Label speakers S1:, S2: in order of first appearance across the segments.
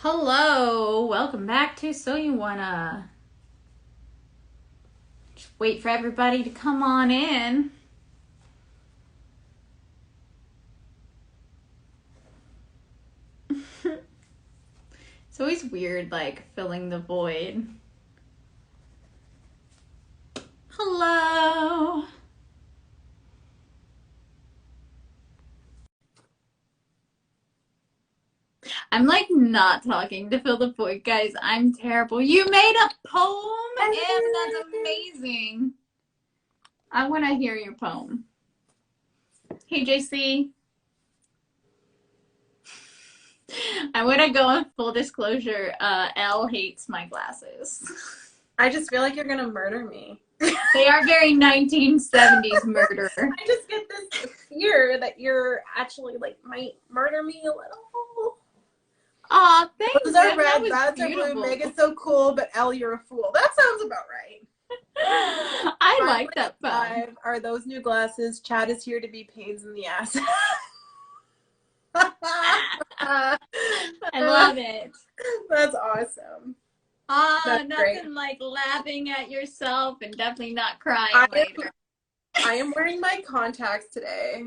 S1: Hello, welcome back to So You Wanna. Just wait for everybody to come on in. It's always weird, like, filling the void. Hello. I'm like not talking to fill the void, guys. I'm terrible. You made a poem, and that's amazing. I want to hear your poem. Hey, JC. I want to go on full disclosure. Elle hates my glasses.
S2: I just feel like you're gonna murder me.
S1: They are very 1970s murder.
S2: I just get this fear that you're actually like might murder me a little.
S1: Aw, thanks.
S2: Those are red,
S1: that
S2: that's are blue. Meg is so cool, but Elle, you're a fool. That sounds about right.
S1: I like that fun.
S2: Are those new glasses? Chad is here to be pains in the ass.
S1: I love it.
S2: That's awesome.
S1: Nothing
S2: great.
S1: like laughing at yourself and definitely not crying later.
S2: I am wearing my contacts today.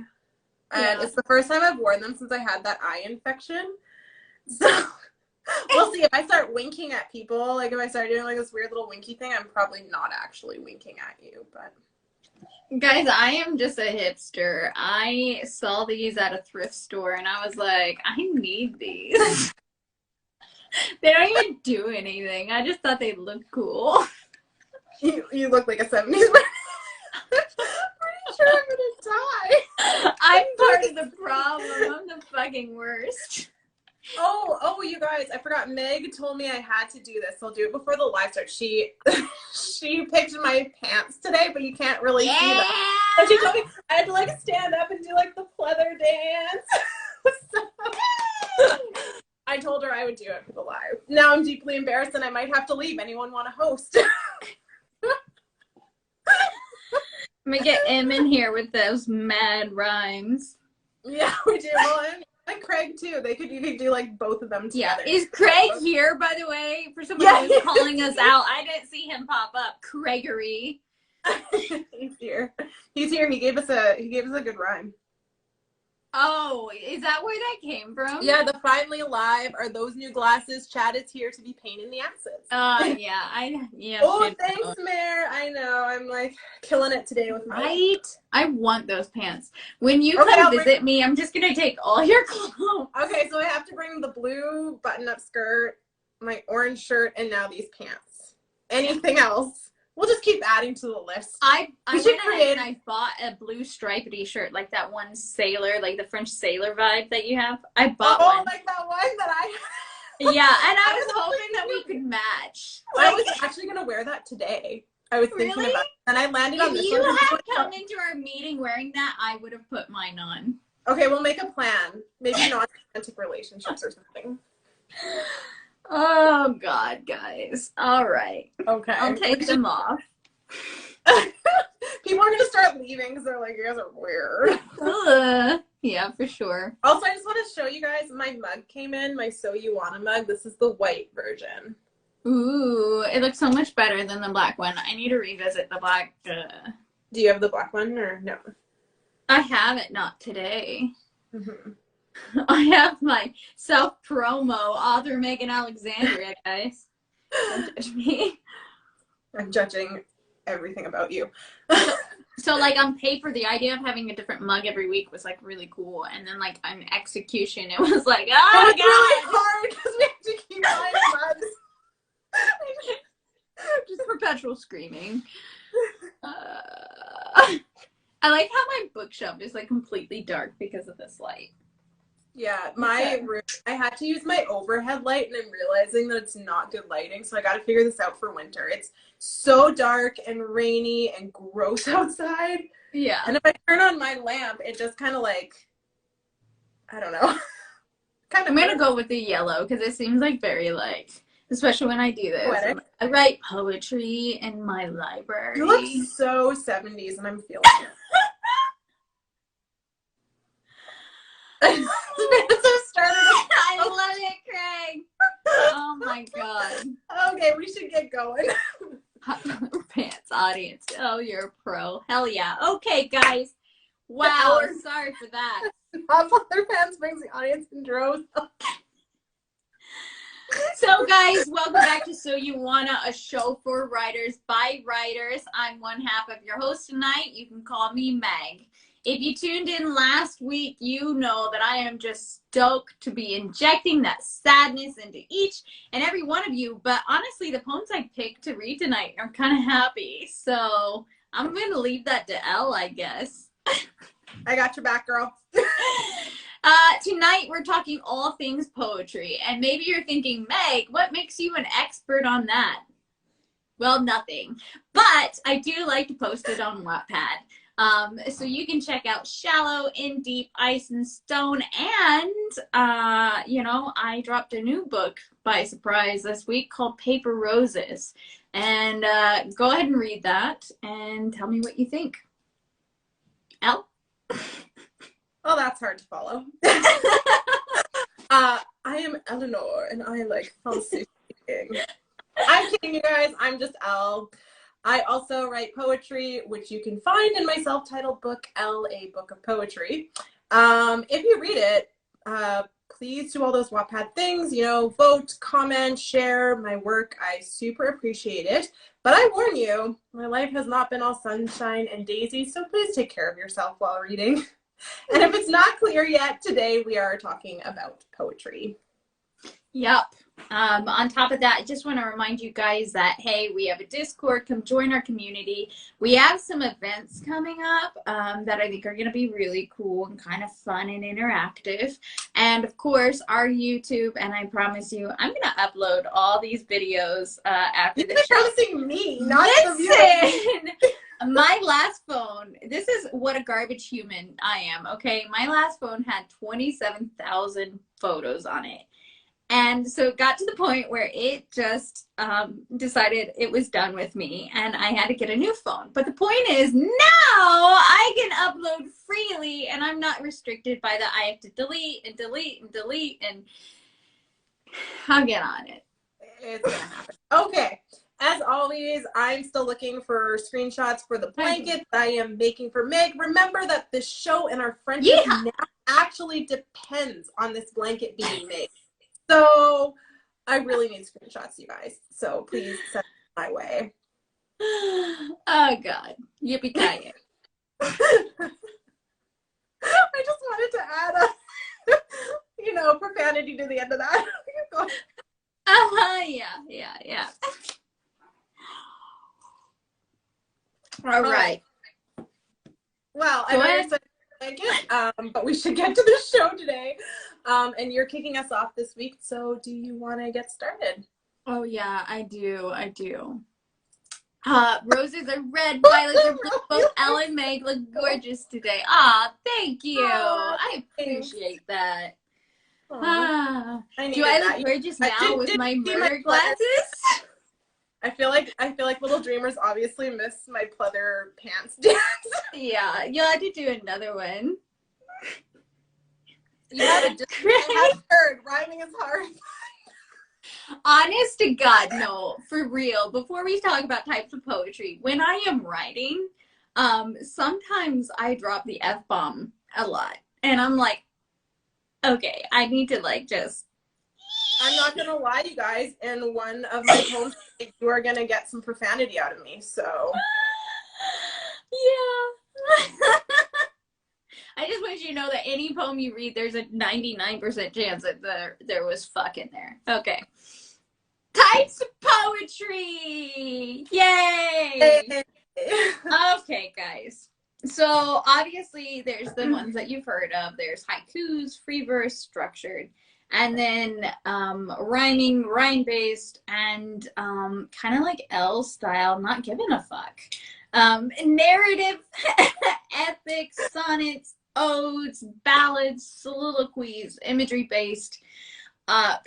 S2: And it's the first time I've worn them since I had that eye infection. So we'll see if I start winking at people. Like if I start doing like this weird little winky thing, I'm probably not actually winking at you, but
S1: guys, I am just a hipster. I saw these at a thrift store and I was like, I need these. They don't even do anything. I just thought they looked cool.
S2: You look like a 70s person. I'm pretty sure I'm gonna die.
S1: I'm part of the problem. I'm the fucking worst.
S2: Oh, you guys, I forgot. Meg told me I had to do this. I'll do it before the live starts. She picked my pants today, but you can't really see them. And she told me I had to like stand up and do like the pleather dance. So, I told her I would do it for the live. Now I'm deeply embarrassed and I might have to leave. Anyone want to host?
S1: I'm gonna get M in here with those mad rhymes.
S2: Yeah, we do. Well, and Craig too. You could do like both of them together.
S1: Yeah. Is Craig here, by the way? For someone who's calling us out, I didn't see him pop up. Craigery.
S2: He's here. He's here. He gave us a good rhyme.
S1: Oh, is that where that came from?
S2: Yeah, the finally live are those new glasses. Chad is here to be pain in the asses.
S1: Yeah.
S2: Oh, thanks, Mare. I know. I'm like killing it today with my.
S1: Right? I want those pants. When you come visit me, I'm just gonna take all your clothes.
S2: Okay, so I have to bring the blue button-up skirt, my orange shirt, and now these pants. Anything else? We'll just keep adding to the list.
S1: I bought a blue stripedy shirt, like that one sailor, like the French sailor vibe that you have. I bought one.
S2: Oh, like that one that I
S1: Yeah, and I was hoping that we could match.
S2: I was actually going to wear that today. I was thinking about it. And I landed on this one.
S1: If you had come into our meeting wearing that, I would have put mine on.
S2: Okay, we'll make a plan. Maybe not romantic relationships or something.
S1: Oh, God, guys. All right.
S2: Okay.
S1: I'll take them off.
S2: People are going to start leaving because they're like, you guys are weird.
S1: Yeah, for sure.
S2: Also, I just want to show you guys, my mug came in, my So You Wanna mug. This is the white version.
S1: Ooh, it looks so much better than the black one. I need to revisit the black.
S2: Do you have the black one or no?
S1: I have it, not today.
S2: Mm-hmm.
S1: I have my self-promo, author Megan Alexandria, guys. Don't judge me.
S2: I'm judging everything about you.
S1: So, like, on paper, the idea of having a different mug every week was, like, really cool. And then, like, on execution, it was like, oh,
S2: it's really hard because we have to keep buying mugs.
S1: Just perpetual screaming. I like how my bookshelf is, like, completely dark because of this light.
S2: Yeah, my room, I had to use my overhead light, and I'm realizing that it's not good lighting, so I got to figure this out for winter. It's so dark and rainy and gross outside.
S1: Yeah.
S2: And if I turn on my lamp, it just kind of like, I don't know.
S1: I'm going to go with the yellow because it seems like very, like, especially when I do this. I write poetry in my library.
S2: You look so 70s, and I'm feeling it. I love it, Craig. going.
S1: Hot leather pants audience. Oh, you're a pro. Hell yeah. Okay, guys. Wow. Sorry for that.
S2: Hot leather pants brings the audience in droves.
S1: So, guys, welcome back to So You Wanna, a show for writers by writers. I'm one half of your host tonight. You can call me Meg. If you tuned in last week, you know that I am just stoked to be injecting that sadness into each and every one of you. But honestly, the poems I picked to read tonight are kind of happy. So I'm going to leave that to Elle, I guess.
S2: I got your back, girl.
S1: Tonight, we're talking all things poetry. And maybe you're thinking, Meg, what makes you an expert on that? Well, nothing. But I do like to post it on Wattpad. So you can check out Shallow, In Deep, Ice and Stone, and, I dropped a new book by surprise this week called Paper Roses. And go ahead and read that and tell me what you think. Elle?
S2: Oh, that's hard to follow. I am Eleanor, and I like fancy speaking. I'm kidding, you guys. I'm just Elle. I also write poetry, which you can find in my self-titled book, Elle, A Book of Poetry. If you read it, please do all those Wattpad things, vote, comment, share my work. I super appreciate it. But I warn you, my life has not been all sunshine and daisies, so please take care of yourself while reading. And if it's not clear yet, today we are talking about poetry.
S1: Yep. On top of that, I just want to remind you guys that, hey, we have a Discord. Come join our community. We have some events coming up that I think are going to be really cool and kind of fun and interactive. And, of course, our YouTube. And I promise you, I'm going to upload all these videos after the show.
S2: You're promising me, not the
S1: viewers. My last phone, this is what a garbage human I am, okay? My last phone had 27,000 photos on it. And so it got to the point where it just decided it was done with me and I had to get a new phone. But the point is now I can upload freely and I'm not restricted by that I have to delete and delete and delete, and I'll get on it.
S2: It's gonna happen. Okay. As always, I'm still looking for screenshots for the blanket that I am making for Meg. Remember that this show and our friendship now actually depends on this blanket being made. So I really need screenshots, you guys. So please send them my way.
S1: Oh, God. Yippee-ki-yay.
S2: I just wanted to add profanity to the end of that.
S1: Yeah. All right.
S2: Well, I know said blanket, but we should get to the show today. And you're kicking us off this week, so do you want to get started?
S1: Oh, yeah, I do. Roses are red, violets are blue. Both Elle and Meg look gorgeous today. Ah, thank you. I appreciate that. Do I look gorgeous now with my murder glasses?
S2: I feel like little dreamers obviously miss my pleather pants dance.
S1: Yeah, you'll have to do another one.
S2: You have heard rhyming is hard.
S1: Honest to God, no, for real. Before we talk about types of poetry, when I am writing, sometimes I drop the F-bomb a lot. And I'm like, okay, I need to
S2: I'm not going to lie, you guys. In one of my poems, you are going to get some profanity out of me, so.
S1: Yeah. I just want you to know that any poem you read, there's a 99% chance that there was fuck in there. Okay. Types of poetry! Yay! Okay, guys. So, obviously, there's the ones that you've heard of. There's haikus, free verse, structured. And then rhyming, rhyme-based, and kind of like Elle style, not giving a fuck. Narrative, epics, sonnets, odes, ballads, soliloquies, imagery-based.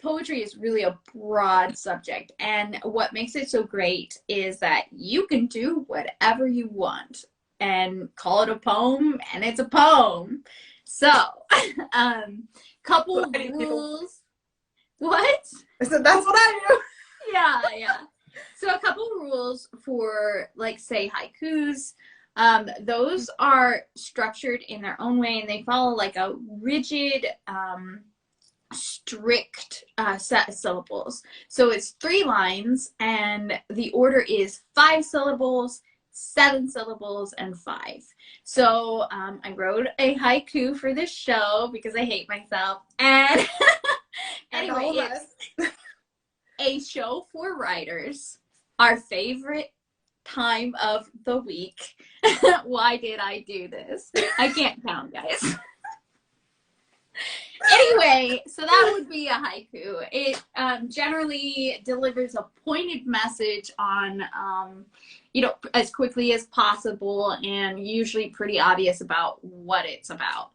S1: Poetry is really a broad subject, and what makes it so great is that you can do whatever you want and call it a poem, and it's a poem. So, couple rules. What?
S2: I said that's what I do.
S1: Yeah. So a couple rules for, like, say, haikus. Those are structured in their own way, and they follow like a rigid, strict set of syllables. So it's 3 lines, and the order is 5 syllables, 7 syllables, and 5. So I wrote a haiku for this show because I hate myself. And anyway, it's a show for writers. Our favorite time of the week. Why did I do this? I can't count, guys. Anyway, so that would be a haiku. It generally delivers a pointed message on, as quickly as possible, and usually pretty obvious about what it's about.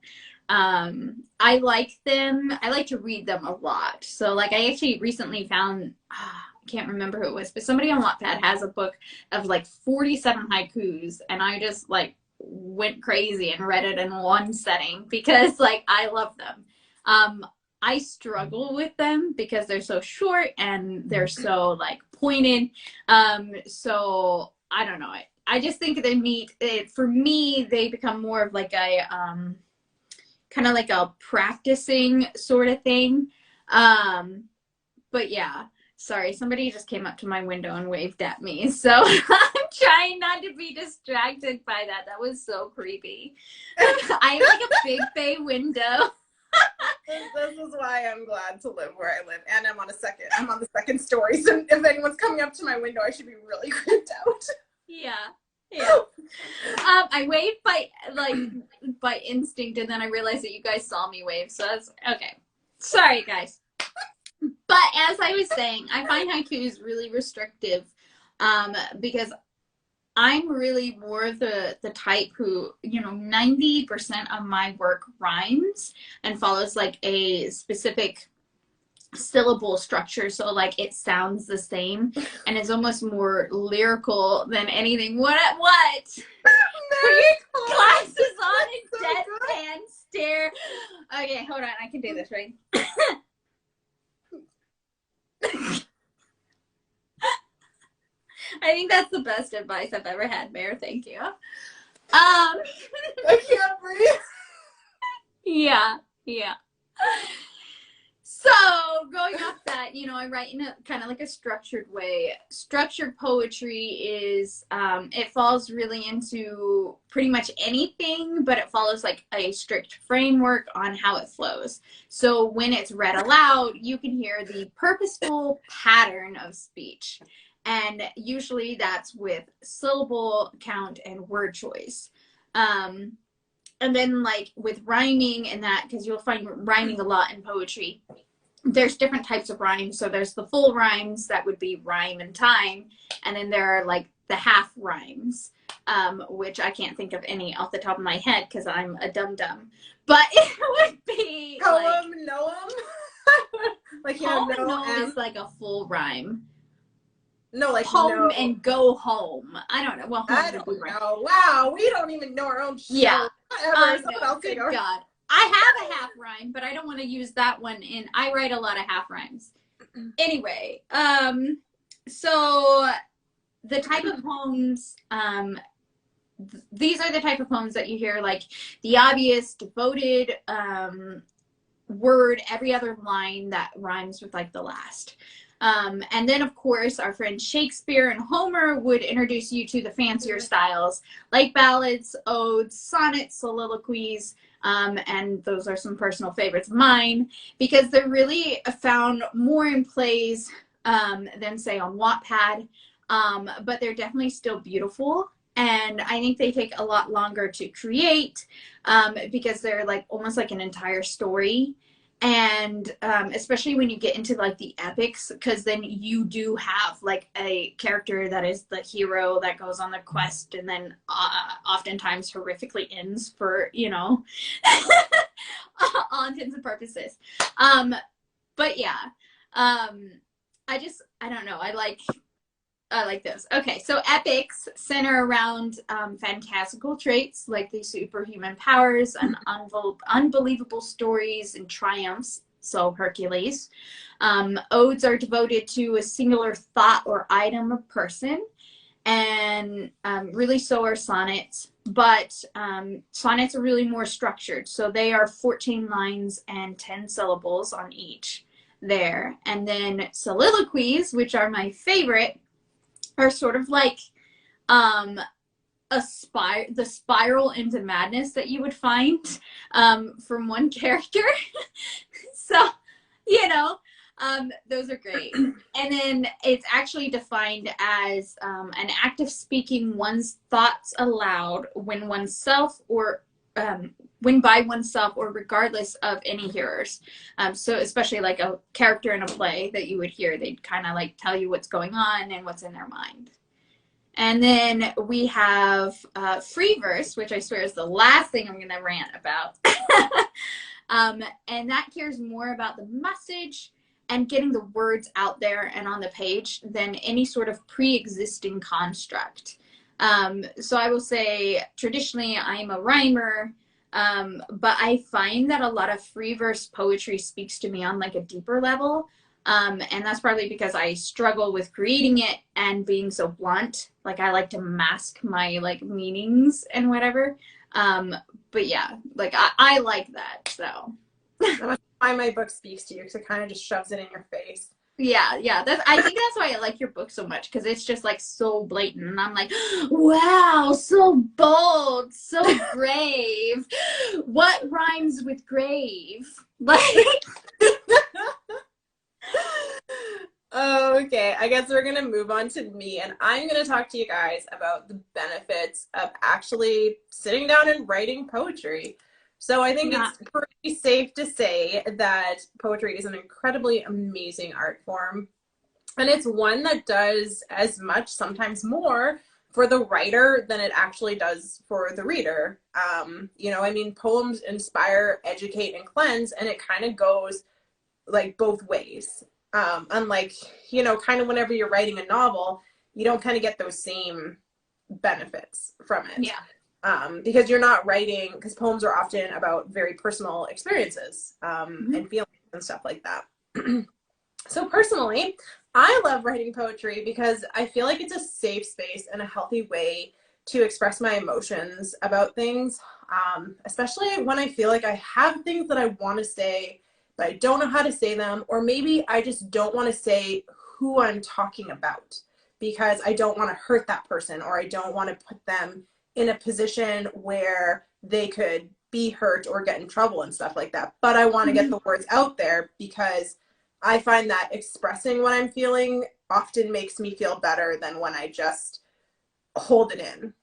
S1: I like them. I like to read them a lot. So, like, I actually recently found, I can't remember who it was, but somebody on Wattpad has a book of like 47 haikus, and I just like went crazy and read it in one setting because, like, I love them. I struggle with them because they're so short and they're so, like, pointed. So I don't know. I just think they meet it. For me, they become more of like a kind of like a practicing sort of thing. But yeah, sorry, somebody just came up to my window and waved at me. So I'm trying not to be distracted by that. That was so creepy. I have like a big bay window.
S2: This is why I'm glad to live where I live, and I'm on the second story, so if anyone's coming up to my window, I should be really creeped out.
S1: Yeah. I waved by instinct, and then I realized that you guys saw me wave, so that's okay. Sorry, guys. But as I was saying, I find haikus really restrictive, because I'm really more the type who, 90% of my work rhymes and follows like a specific syllable structure. So like it sounds the same and is almost more lyrical than anything. What? Put your glasses on and deadpan stare. Okay, hold on. I can do this, right? I think that's the best advice I've ever had, Bear. Thank you.
S2: I can't breathe.
S1: Yeah. So going off that, I write in a kind of like a structured way. Structured poetry is, it falls really into pretty much anything, but it follows like a strict framework on how it flows. So when it's read aloud, you can hear the purposeful pattern of speech. And usually that's with syllable count and word choice. And then like with rhyming and that, because you'll find rhyming a lot in poetry, there's different types of rhymes. So there's the full rhymes that would be rhyme and time. And then there are like the half rhymes, which I can't think of any off the top of my head because I'm a dum-dum. But it would be
S2: Poem, noem. Like,
S1: poem and noem is like a full rhyme.
S2: No, like
S1: home and go home. I don't know. Well,
S2: I don't know. Wow, we don't even know our own show.
S1: Yeah.
S2: Whatever.
S1: Good God. I have a half rhyme, but I don't want to use that one in. I write a lot of half rhymes. Anyway, so the type of poems, these are the type of poems that you hear, like the obvious devoted word every other line that rhymes with like the last. And then, of course, our friend Shakespeare and Homer would introduce you to the fancier styles, like ballads, odes, sonnets, soliloquies, and those are some personal favorites of mine, because they're really found more in plays than, say, on Wattpad, but they're definitely still beautiful. And I think they take a lot longer to create because they're like almost like an entire story. And especially when you get into like the epics, because then you do have like a character that is the hero that goes on the quest and then oftentimes horrifically ends for, all intents and purposes. But yeah, I don't know. I like those. Okay, so epics center around fantastical traits like the superhuman powers and unbelievable stories and triumphs. so Hercules. Odes are devoted to a singular thought or item or person, and really so are sonnets. But sonnets are really more structured, so they are 14 lines and 10 syllables on each there. And then soliloquies, which are my favorite, are sort of like the spiral into madness that you would find from one character. So, you know, those are great. And then it's actually defined as an act of speaking one's thoughts aloud when oneself or when by oneself or regardless of any hearers. So especially like a character in a play that you would hear, they'd kind of like tell you what's going on and what's in their mind. And then we have free verse, which I swear is the last thing I'm going to rant about. And that cares more about the message and getting the words out there and on the page than any sort of pre-existing construct. So I will say, traditionally, I am a rhymer, but I find that a lot of free verse poetry speaks to me on like a deeper level. And that's partly because I struggle with creating it and being so blunt. Like I like to mask my like meanings and whatever. But yeah, like I like that. So
S2: That's why my book speaks to you, because it kind of just shoves it in your face.
S1: yeah. I think that's why I like your book so much, because it's just like so blatant. And I'm like, wow, so bold, so grave. What rhymes with grave? Like
S2: Okay, I guess we're going to move on to me, and I'm going to talk to you guys about the benefits of actually sitting down and writing poetry. So I think it's pretty safe to say that poetry is an incredibly amazing art form, and it's one that does as much, sometimes more, for the writer than it actually does for the reader. You know, I mean, poems inspire, educate, and cleanse, and it kind of goes like both ways. Unlike, you know, kind of whenever you're writing a novel, you don't kind of get those same benefits from it.
S1: yeah.
S2: Because you're not writing, because poems are often about very personal experiences and feelings and stuff like that. So personally, I love writing poetry because I feel like it's a safe space and a healthy way to express my emotions about things, especially when I feel like I have things that I want to say, but I don't know how to say them, or maybe I just don't want to say who I'm talking about because I don't want to hurt that person, or I don't want to put them in a position where they could be hurt or get in trouble and stuff like that. But I want to get the words out there because I find that expressing what I'm feeling often makes me feel better than when I just hold it in.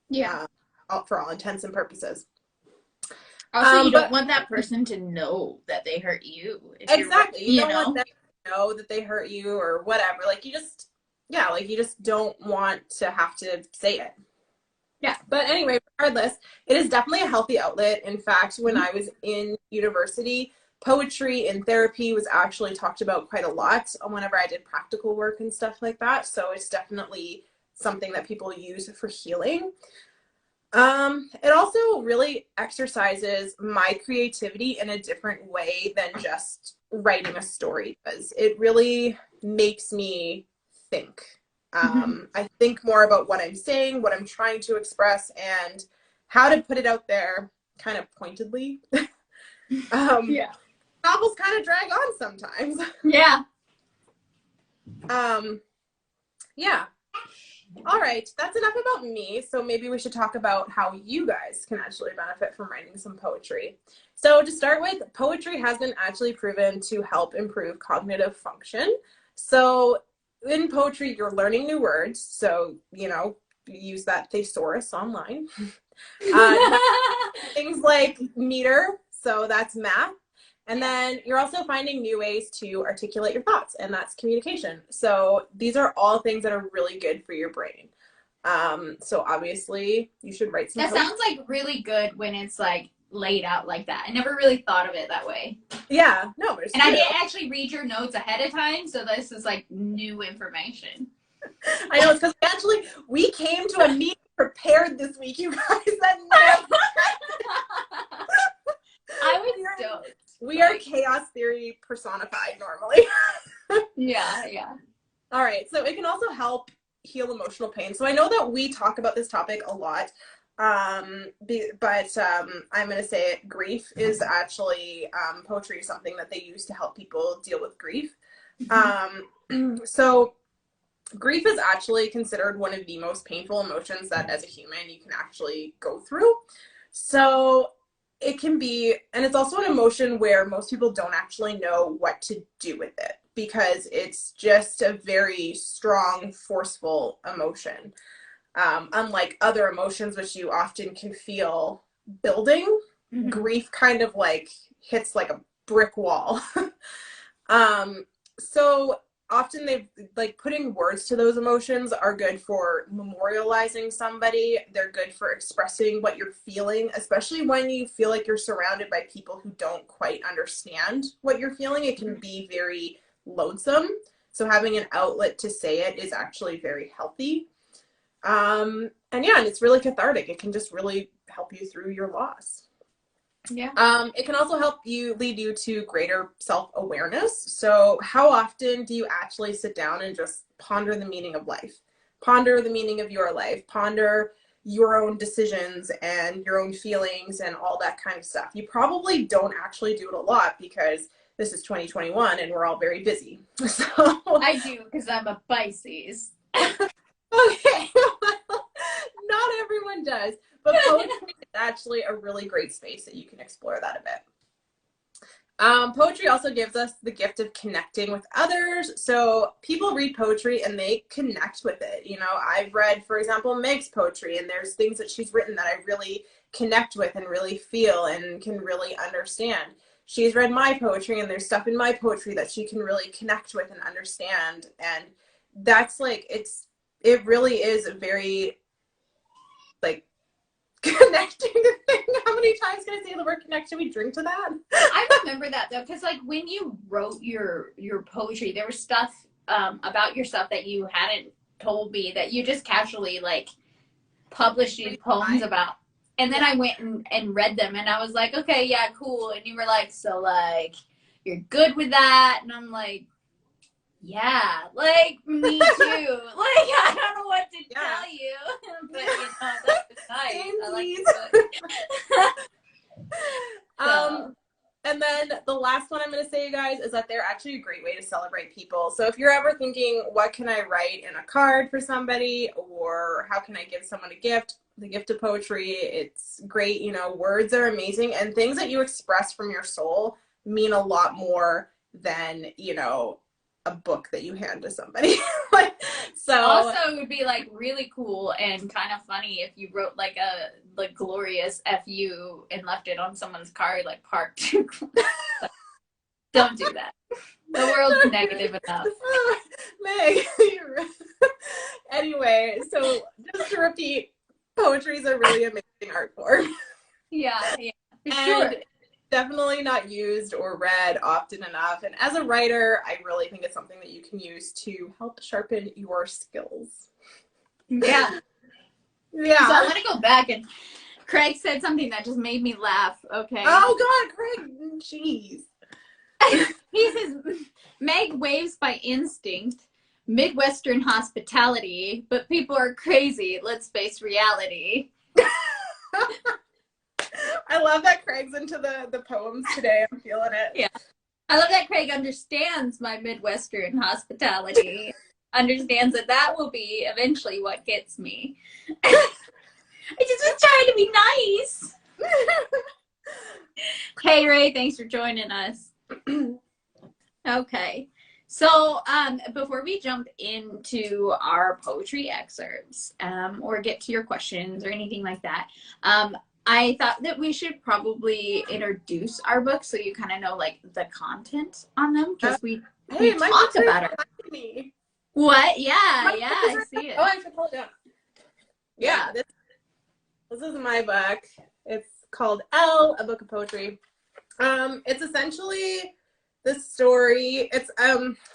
S1: Yeah.
S2: For all intents and purposes.
S1: Also, you don't want that person to know that they hurt you.
S2: Exactly. You don't want them to know that they hurt you or whatever. Like you just, yeah, like you just don't want to have to say it. Yeah. But anyway, regardless, it is definitely a healthy outlet. In fact, when I was in university, poetry in therapy was actually talked about quite a lot whenever I did practical work and stuff like that. So it's definitely something that people use for healing. It also really exercises my creativity in a different way than just writing a story does. It really makes me think. I think more about what I'm saying, what I'm trying to express, and how to put it out there kind of pointedly.
S1: Yeah.
S2: Novels kind of drag on sometimes.
S1: Yeah.
S2: Yeah. All right, that's enough about me. So maybe we should talk about how you guys can actually benefit from writing some poetry. So to start with, poetry has been actually proven to help improve cognitive function. So in poetry, you're learning new words. So, you know, use that thesaurus online. Things like meter, so that's math. And then you're also finding new ways to articulate your thoughts, and that's communication. So these are all things that are really good for your brain. So obviously you should write some
S1: poetry. Sounds like really good when it's like laid out like that. I never really thought of it that way.
S2: Yeah, no, but
S1: I didn't actually read your notes ahead of time, so this is like new information.
S2: I know, it's because we came to a meeting prepared this week, you guys. That never
S1: I was stoked.
S2: We are chaos theory personified normally.
S1: Yeah, yeah.
S2: All right. So it can also help heal emotional pain. So I know that we talk about this topic a lot. But I'm going to say it. Grief is actually, poetry is something that they use to help people deal with grief. So grief is actually considered one of the most painful emotions that as a human you can actually go through. So it can be, and it's also an emotion where most people don't actually know what to do with it because it's just a very strong, forceful emotion. Unlike other emotions, which you often can feel building, grief kind of like hits like a brick wall. So often they've like putting words to those emotions are good for memorializing somebody. They're good for expressing what you're feeling, especially when you feel like you're surrounded by people who don't quite understand what you're feeling. It can be very lonesome. So having an outlet to say it is actually very healthy. And yeah, and it's really cathartic. It can just really help you through your loss.
S1: Yeah.
S2: It can also help you lead you to greater self-awareness. So how often do you actually sit down and just ponder the meaning of life? Ponder the meaning of your life, ponder your own decisions and your own feelings and all that kind of stuff. You probably don't actually do it a lot because this is 2021 and we're all very busy. So
S1: I do because I'm a Pisces.
S2: Okay, well, not everyone does, but poetry is actually a really great space that you can explore that a bit. Poetry also gives us the gift of connecting with others. So people read poetry and they connect with it. You know, I've read, for example, Meg's poetry, and there's things that she's written that I really connect with and really feel and can really understand. She's read my poetry, and there's stuff in my poetry that she can really connect with and understand. And that's like, it really is a very like connecting thing. How many times can I say the word connect? Should we drink to that?
S1: I remember that though, because like when you wrote your poetry, there was stuff about yourself that you hadn't told me that you just casually like published these poems about. And then I went and read them, and I was like, okay, yeah, cool. And you were like, so like you're good with that? And I'm like, yeah, like me too. Like I don't know what to tell you, but you know that's nice. I like
S2: it. And then the last one I'm going to say, you guys, is that they're actually a great way to celebrate people. So if you're ever thinking, what can I write in a card for somebody, or how can I give someone a gift? The gift of poetry, it's great. You know, words are amazing, and things that you express from your soul mean a lot more than, you know, a book that you hand to somebody. Like, so
S1: also it would be like really cool and kind of funny if you wrote like a like glorious FU and left it on someone's card like parked. Don't do that. The world's negative enough.
S2: Meg. Anyway, so just to repeat, poetry is a really amazing art form.
S1: Yeah, for
S2: sure.
S1: Sure.
S2: Definitely not used or read often enough. And as a writer, I really think it's something that you can use to help sharpen your skills.
S1: Yeah.
S2: Yeah.
S1: So I want to go back, and Craig said something that just made me laugh. Okay.
S2: Oh God, Craig, jeez.
S1: He says, Meg waves by instinct, Midwestern hospitality, but people are crazy. Let's face reality.
S2: I love that Craig's into the poems today. I'm feeling it.
S1: Yeah. I love that Craig understands my Midwestern hospitality. Understands that will be eventually what gets me. I just was trying to be nice. Hey, Ray, thanks for joining us. Okay. So before we jump into our poetry excerpts or get to your questions or anything like that, I thought that we should probably introduce our books so you kind of know like the content on them because we talk about it. What? Yeah, I see it.
S2: Oh, I should pull it down. Yeah, this is my book. It's called Elle, a book of poetry. It's essentially the story. It's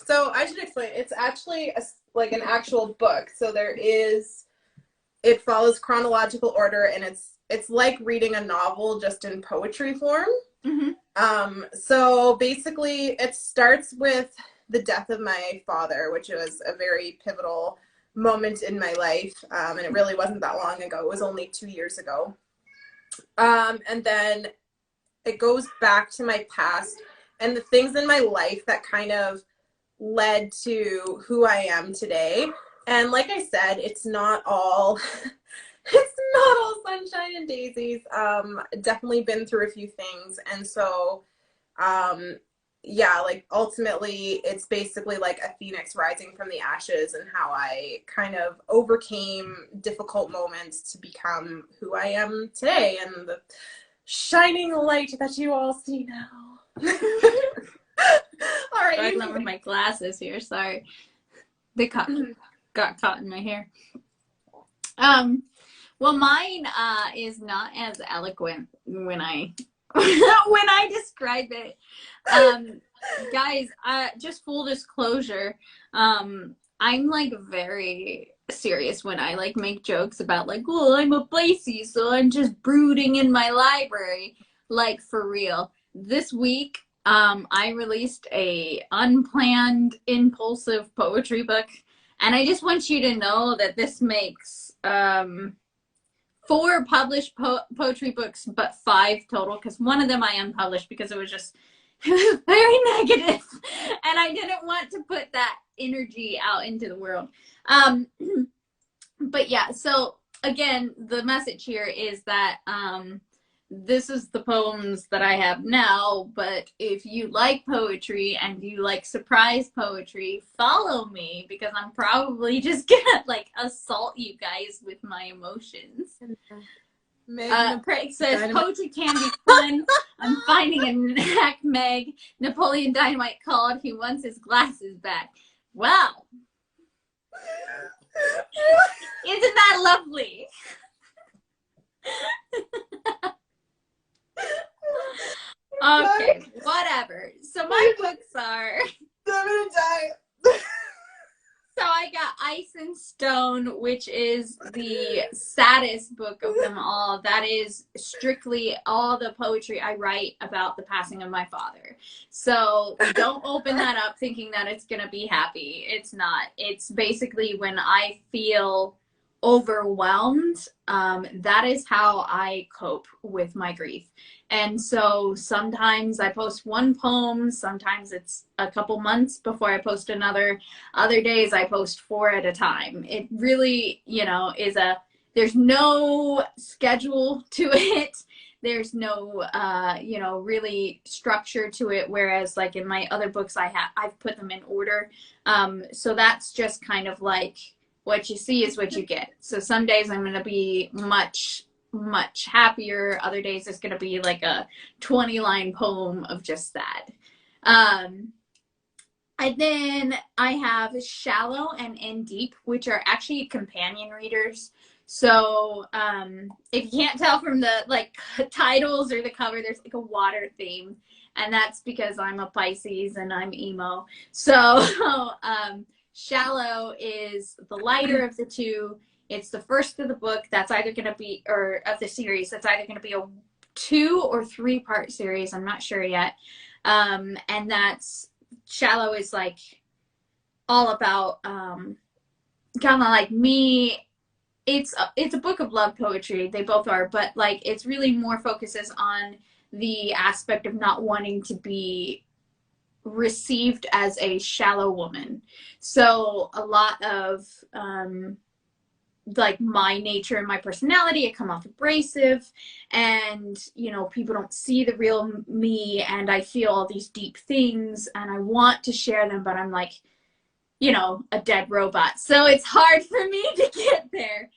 S2: so I should explain. It's actually like an actual book. So it follows chronological order, and it's like reading a novel just in poetry form. So basically it starts with the death of my father, which was a very pivotal moment in my life. And it really wasn't that long ago. It was only 2 years ago. And then it goes back to my past and the things in my life that kind of led to who I am today. And like I said, it's not all sunshine and daisies. Definitely been through a few things. And so yeah, like ultimately it's basically like a phoenix rising from the ashes and how I kind of overcame difficult moments to become who I am today and the shining light that you all see now. All right.
S1: Struggling with my glasses here. Sorry. They got caught in my hair. Well, mine is not as eloquent when I when I describe it. Guys, just full disclosure, I'm like very serious when I like make jokes about like, well, I'm a Pisces, so I'm just brooding in my library. Like, for real. This week, I released a unplanned, impulsive poetry book, and I just want you to know that this makes 4 published poetry books, but 5 total, because one of them I unpublished because it was very negative, and I didn't want to put that energy out into the world. But yeah, so again, the message here is that this is the poems that I have now, but if you like poetry and you like surprise poetry, follow me, because I'm probably just gonna like assault you guys with my emotions. Craig says, poetry can be fun. I'm finding a knack, Meg. Napoleon Dynamite called. He wants his glasses back. Wow. Isn't that lovely? Okay, whatever. So my books are...
S2: I'm gonna die.
S1: So I got Ice and Stone, which is the saddest book of them all. That is strictly all the poetry I write about the passing of my father. So don't open that up thinking that it's going to be happy. It's not. It's basically when I feel overwhelmed, that is how I cope with my grief. And so sometimes I post one poem, sometimes it's a couple months before I post another. Other days I post 4 at a time. It really, is there's no schedule to it. There's no, really structure to it. Whereas like in my other books, I've put them in order. So that's just kind of like, what you see is what you get. So some days I'm going to be much happier. Other days it's going to be like a 20-line poem of just that. And then I have Shallow and In Deep, which are actually companion readers. So if you can't tell from the like titles or the cover, there's like a water theme. And that's because I'm a Pisces and I'm emo. So Shallow is the lighter of the two. It's the first of the book that's either going to be, or of the series, that's either going to be a 2 or 3-part series. I'm not sure yet. And that's, Shallow is like all about kind of like me. It's a book of love poetry. They both are, but like it's really more focuses on the aspect of not wanting to be received as a shallow woman. So a lot of like my nature and my personality, I come off abrasive, and people don't see the real me, and I feel all these deep things and I want to share them, but I'm like a dead robot, so it's hard for me to get there.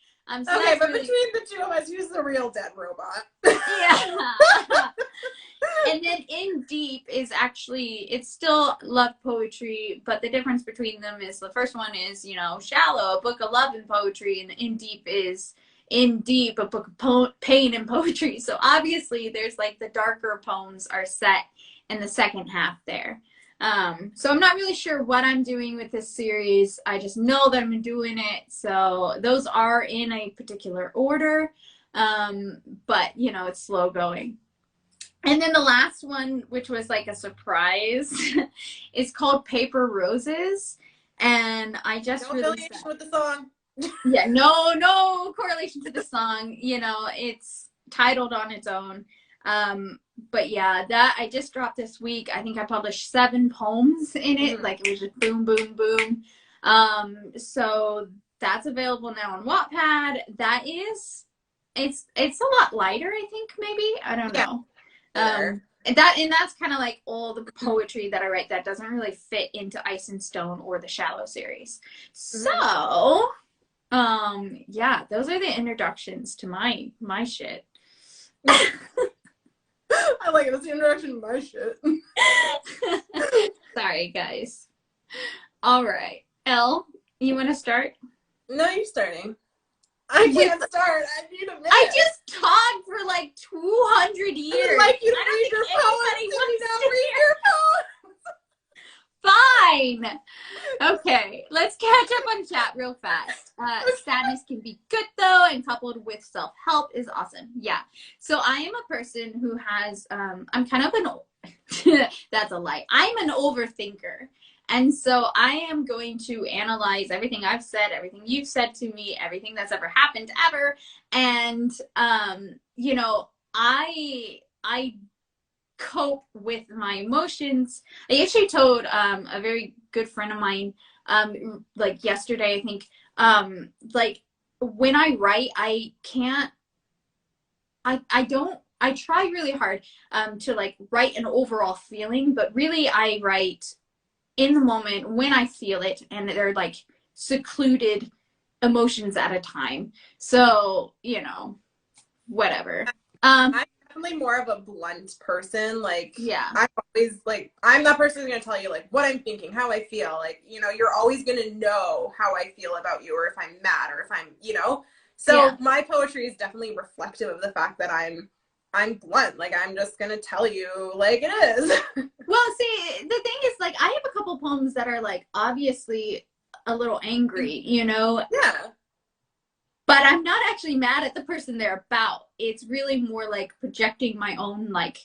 S1: So
S2: okay, but really... between the two of us, who's the real dead robot?
S1: Yeah. And then In Deep is actually, it's still love poetry, but the difference between them is the first one is, Shallow, a book of love and poetry, and In Deep is In Deep, a book of pain and poetry. So obviously there's like the darker poems are set in the second half there. So I'm not really sure what I'm doing with this series. I just know that I'm doing it. So those are in a particular order. But it's slow going. And then the last one, which was like a surprise, is called Paper Roses. And I just
S2: No
S1: released
S2: affiliation
S1: that.
S2: with the song.
S1: Yeah, no correlation to the song. You know, it's titled on its own. But yeah, that I just dropped this week. I think I published 7 poems in it. Like it was just boom, boom, boom. So that's available now on Wattpad. That is, it's a lot lighter, I think, maybe. I don't know.
S2: Sure.
S1: And that's kind of like all the poetry that I write that doesn't really fit into Ice and Stone or the Shallow series. So, yeah, those are the introductions to my shit.
S2: I like it. That's the introduction to my shit.
S1: Sorry, guys. All right. Elle, you want to start?
S2: No, you're starting. I can't start. I need a minute.
S1: I just talked for like 200 years.
S2: I would like you to
S1: I don't
S2: read
S1: think
S2: your
S1: anybody
S2: poems.
S1: wants
S2: Now
S1: to
S2: read your poems.
S1: Fine. Okay, let's catch up on chat real fast. Sadness can be good though, and coupled with self-help is awesome. Yeah. So I am a person who has, I'm kind of an, that's a lie. I'm an overthinker. And so I am going to analyze everything I've said, everything you've said to me, everything that's ever happened ever. And, you know, I cope with my emotions. I actually told a very good friend of mine like yesterday, I think, like when I write, I can't, I try really hard to like write an overall feeling, but really I write in the moment when I feel it, and they're like secluded emotions at a time. So, you know, whatever.
S2: I'm definitely more of a blunt person. Like,
S1: yeah.
S2: I'm always like, I'm that person who's gonna tell you like what I'm thinking, how I feel. Like, you know, you're always gonna know how I feel about you, or if I'm mad, or if I'm, you know. So my poetry is definitely reflective of the fact that I'm blunt. Like, I'm just gonna tell you like it is.
S1: Well, see, the thing is, like, I have a couple poems that are like obviously a little angry, you know.
S2: Yeah.
S1: But I'm not actually mad at the person they're about. It's really more like projecting my own like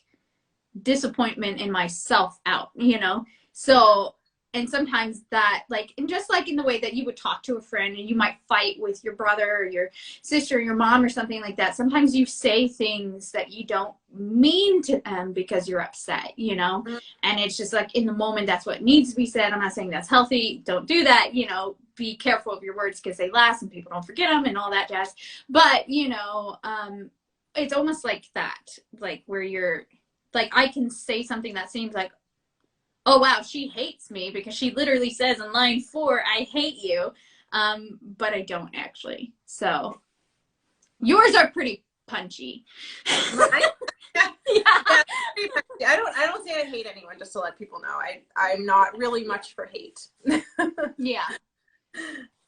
S1: disappointment in myself out, you know? So, and sometimes that, like, and just like in the way that you would talk to a friend and you might fight with your brother or your sister or your mom or something like that, sometimes you say things that you don't mean to them because you're upset, you know? And it's just like in the moment, that's what needs to be said. I'm not saying that's healthy. Don't do that, you know? Be careful of your words because they last and people don't forget them and all that jazz. But, you know, it's almost like that, like where you're, like, I can say something that seems like, oh, wow, she hates me because she literally says in line 4, I hate you. But I don't actually. So yours are pretty punchy.
S2: Yeah. I don't say I hate anyone, just to let people know. I'm not really much for hate.
S1: Yeah.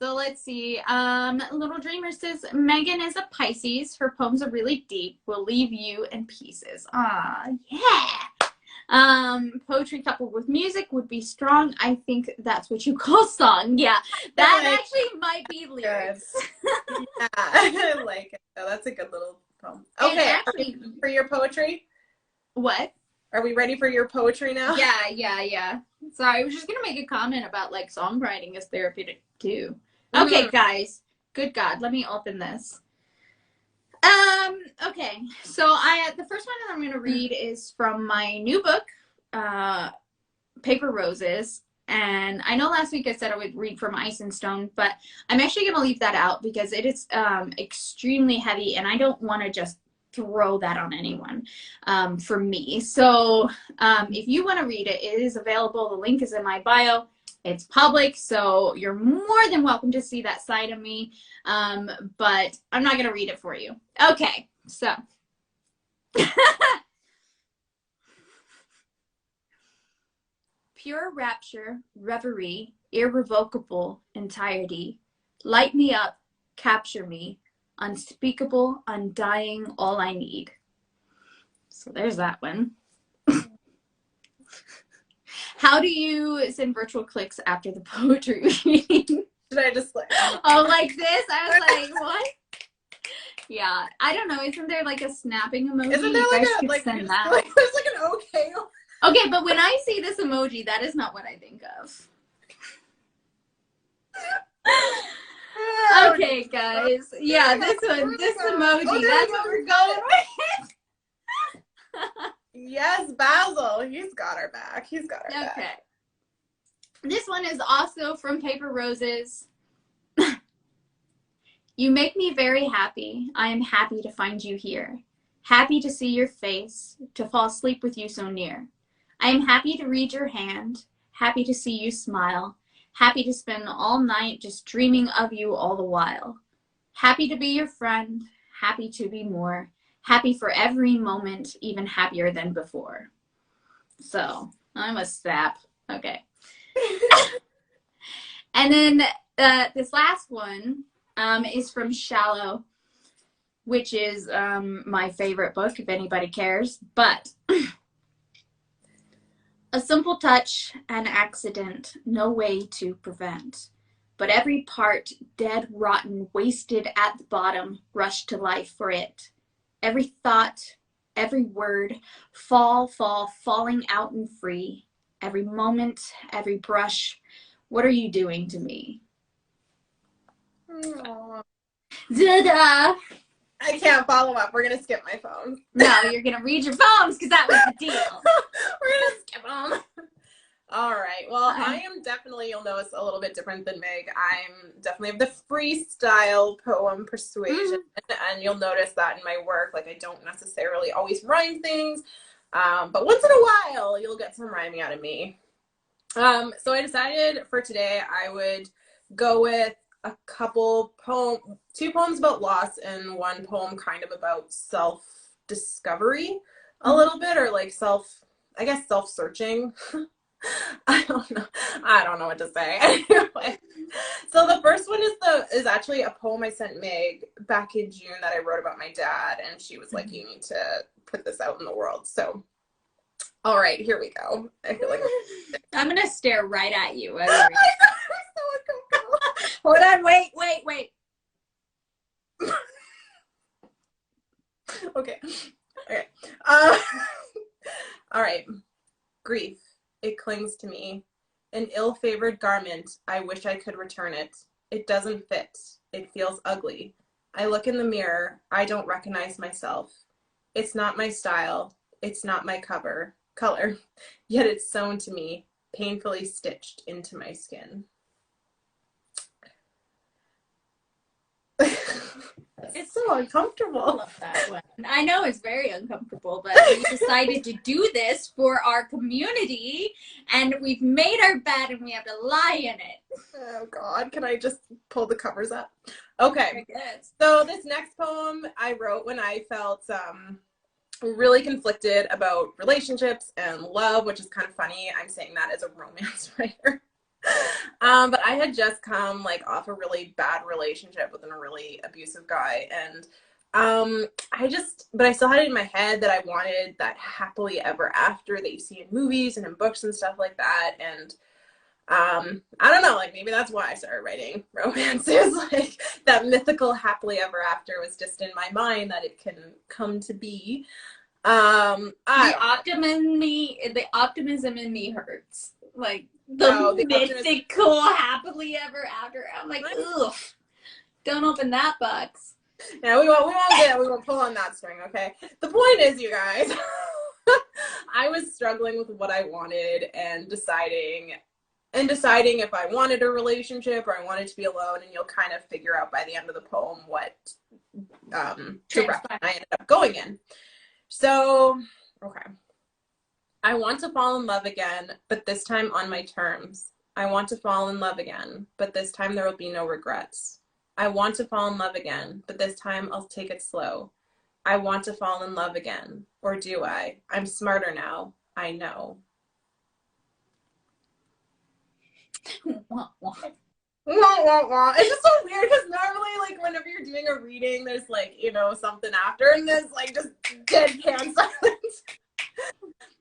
S1: So let's see. Little Dreamer says, Megan is a Pisces. Her poems are really deep. Will leave you in pieces. Ah, yeah. Poetry coupled with music would be strong. I think that's what you call song. Yeah, that actually might be lyrics.
S2: Yeah, I like it. Oh, that's a good little poem. Okay, actually, for your poetry?
S1: What?
S2: Are we ready for your poetry now?
S1: Yeah. Sorry, I was just gonna make a comment about like songwriting is therapeutic too. Okay, guys. Good God, let me open this. Okay, so the first one that I'm gonna read is from my new book, Paper Roses. And I know last week I said I would read from Ice and Stone, but I'm actually gonna leave that out because it is extremely heavy, and I don't want to just throw that on anyone for me. So if you want to read it, it is available. The link is in my bio. It's public, so you're more than welcome to see that side of me. But I'm not going to read it for you. Okay, so. Pure rapture, reverie, irrevocable entirety. Light me up, capture me, unspeakable, undying, all I need. So there's that one. How do you send virtual clicks after the poetry reading?
S2: Should I just like...
S1: Oh, like this? I was like, what? Yeah, I don't know. Isn't there like a snapping emoji?
S2: Isn't there
S1: You
S2: like
S1: guys
S2: a
S1: could
S2: like,
S1: send that.
S2: like there's like an okay?
S1: Okay, but when I see this emoji, that is not what I think of. Okay, guys. Yeah, this one, this emoji. That's what we're going with.
S2: Yes, Basil. He's got our back. He's got our back.
S1: Okay. This one is also from Paper Roses. You make me very happy. I am happy to find you here. Happy to see your face, to fall asleep with you so near. I am happy to read your hand, happy to see you smile, happy to spend all night just dreaming of you all the while. Happy to be your friend, happy to be more, happy for every moment, even happier than before. So, I'm a sap. Okay. And then this last one is from Shallow, which is my favorite book, if anybody cares. But a simple touch, an accident, no way to prevent. But every part, dead, rotten, wasted at the bottom, rushed to life for it. Every thought, every word, falling out and free. Every moment, every brush, what are you doing to me?
S2: Aww.
S1: Da-da!
S2: I can't follow up. We're gonna skip my phone.
S1: No, you're gonna read your poems because that was the deal.
S2: We're gonna skip them. All right. Well, I am definitely, you'll notice, a little bit different than Meg. I'm definitely of the freestyle poem persuasion, and you'll notice that in my work. Like, I don't necessarily always rhyme things, but once in a while, you'll get some rhyming out of me. So I decided for today I would go with a couple two poems about loss and one poem kind of about self-discovery a little bit, or like self-searching. I don't know what to say. Anyway, so the first one is actually a poem I sent Meg back in June that I wrote about my dad, and she was like, you need to put this out in the world. So all right, here we go. I feel like
S1: I'm gonna stare right at you.
S2: I'm so uncomfortable.
S1: Hold on, wait.
S2: Okay. All right. Grief, it clings to me. An ill-favored garment, I wish I could return it. It doesn't fit. It feels ugly. I look in the mirror. I don't recognize myself. It's not my style. It's not my color. Yet it's sewn to me, painfully stitched into my skin. It's so uncomfortable.
S1: I love that one. I know it's very uncomfortable, but we decided to do this for our community, and we've made our bed and we have to lie in it.
S2: Oh God, can I just pull the covers up? Okay, so this next poem I wrote when I felt really conflicted about relationships and love, which is kind of funny. I'm saying that as a romance writer. But I had just come like off a really bad relationship with a really abusive guy, and but I still had it in my head that I wanted that happily ever after that you see in movies and in books and stuff like that. And I don't know, like maybe that's why I started writing romances. Like that mythical happily ever after was just in my mind that it can come to be. The optimism in me hurts. Like the mythical happily ever after. I'm like, ugh, don't open that box. Yeah, we won't pull on that string, okay? The point is, you guys, I was struggling with what I wanted and deciding if I wanted a relationship or I wanted to be alone, and you'll kind of figure out by the end of the poem what direction I ended up going in. So, okay. I want to fall in love again, but this time on my terms. I want to fall in love again, but this time there will be no regrets. I want to fall in love again, but this time I'll take it slow. I want to fall in love again, or do I? I'm smarter now, I know. It's just so weird because normally, like, whenever you're doing a reading, there's like, something after, and there's like just dead can silence.